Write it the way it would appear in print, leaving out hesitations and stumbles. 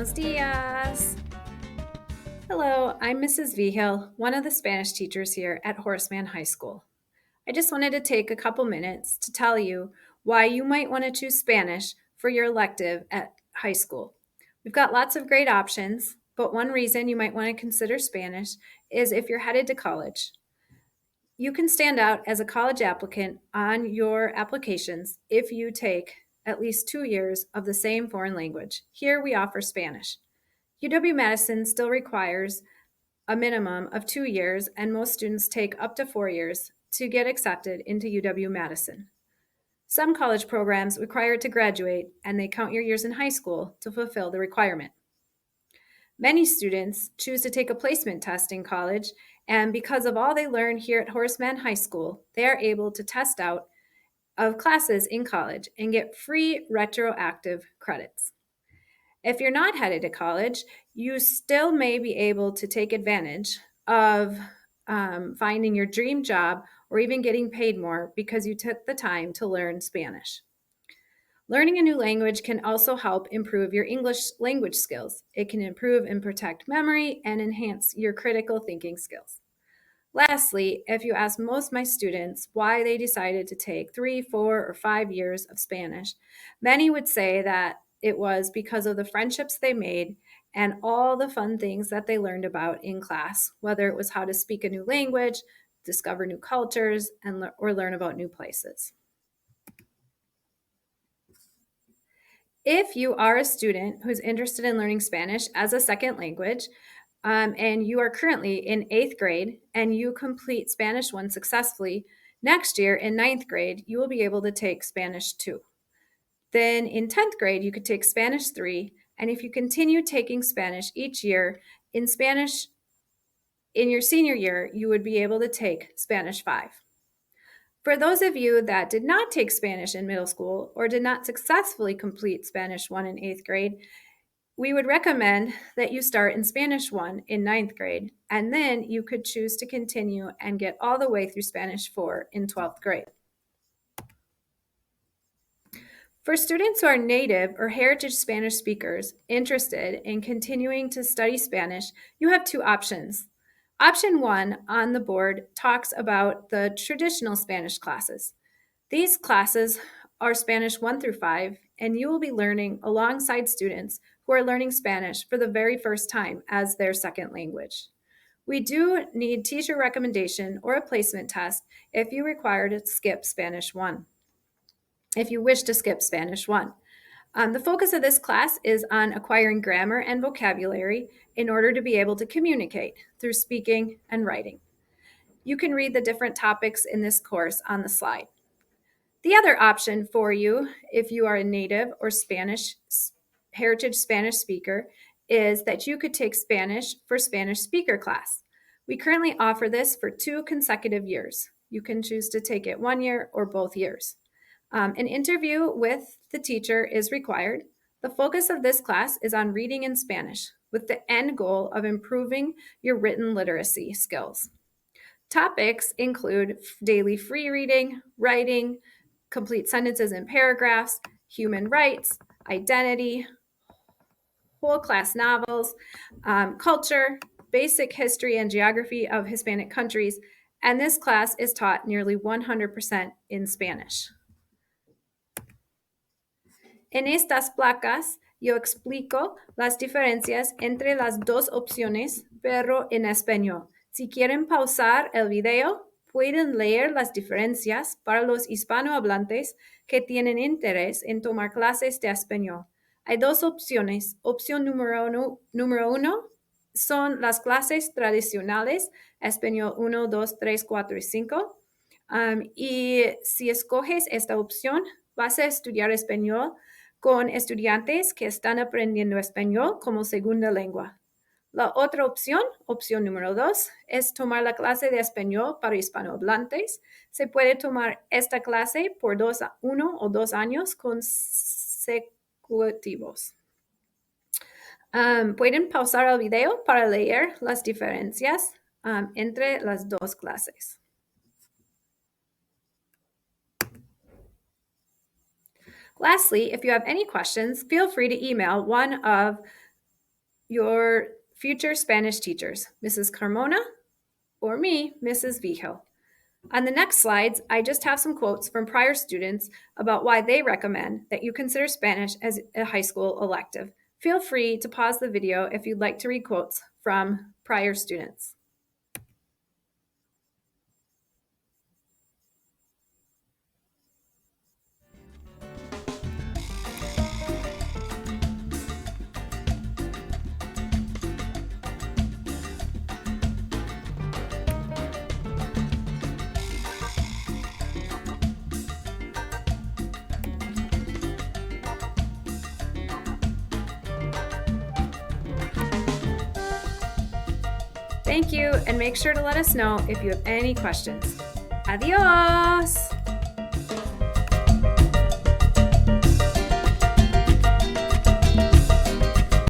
Buenos dias. Hello, I'm Mrs. Vigil, one of the Spanish teachers here at Horseman High School. I just wanted to take a couple minutes to tell you why you might want to choose Spanish for your elective at high school. We've got lots of great options, but one reason you might want to consider Spanish is if you're headed to college. You can stand out as a college applicant on your applications if you take at least 2 years of the same foreign language. Here we offer Spanish. UW-Madison still requires a minimum of 2 years, and most students take up to 4 years to get accepted into UW-Madison. Some college programs require to graduate, and they count your years in high school to fulfill the requirement. Many students choose to take a placement test in college, and because of all they learn here at Horseman High School, they are able to test out of classes in college and get free retroactive credits. If you're not headed to college, you still may be able to take advantage of finding your dream job or even getting paid more because you took the time to learn Spanish. Learning a new language can also help improve your English language skills. It can improve and protect memory and enhance your critical thinking skills. Lastly, if you ask most of my students why they decided to take 3, 4, or 5 years of Spanish, many would say that it was because of the friendships they made and all the fun things that they learned about in class, whether it was how to speak a new language, discover new cultures, or learn about new places. If you are a student who's interested in learning Spanish as a second language, and you are currently in 8th grade and you complete Spanish 1 successfully, next year in 9th grade, you will be able to take Spanish 2. Then in 10th grade, you could take Spanish 3, and if you continue taking Spanish each year, in Spanish, in your senior year, you would be able to take Spanish 5. For those of you that did not take Spanish in middle school or did not successfully complete Spanish 1 in 8th grade, we would recommend that you start in Spanish 1 in 9th grade, and then you could choose to continue and get all the way through Spanish 4 in 12th grade. For students who are native or heritage Spanish speakers interested in continuing to study Spanish, you have 2 options. Option 1 on the board talks about the traditional Spanish classes. These classes are Spanish 1 through 5, and you will be learning alongside students who are learning Spanish for the very first time as their second language. We do need teacher recommendation or a placement test if you require to skip Spanish 1. If you wish to skip Spanish 1. The focus of this class is on acquiring grammar and vocabulary in order to be able to communicate through speaking and writing. You can read the different topics in this course on the slide. The other option for you, if you are a native or heritage Spanish speaker, is that you could take Spanish for Spanish speaker class. We currently offer this for 2 consecutive years. You can choose to take it 1 year or both years. An interview with the teacher is required. The focus of this class is on reading in Spanish, with the end goal of improving your written literacy skills. Topics include daily free reading, writing, complete sentences and paragraphs, human rights, identity, whole class novels, culture, basic history and geography of Hispanic countries, and this class is taught nearly 100% in Spanish. En estas placas yo explico las diferencias entre las 2 opciones, pero en español. Si quieren pausar el video, pueden leer las diferencias para los hispanohablantes que tienen interés en tomar clases de español. Hay 2 opciones. Opción número uno son las clases tradicionales, español 1, 2, 3, 4 y 5. Y si escoges esta opción, vas a estudiar español con estudiantes que están aprendiendo español como segunda lengua. La otra opción, opción número 2, es tomar la clase de español para hispanohablantes. Se puede tomar esta clase por 1 o 2 años consecutivos. Pueden pausar el video para leer las diferencias entre las 2 clases. Lastly, if you have any questions, feel free to email one of your future Spanish teachers, Mrs. Carmona or me, Mrs. Vigil. On the next slides, I just have some quotes from prior students about why they recommend that you consider Spanish as a high school elective. Feel free to pause the video if you'd like to read quotes from prior students. Thank you, and make sure to let us know if you have any questions. Adios!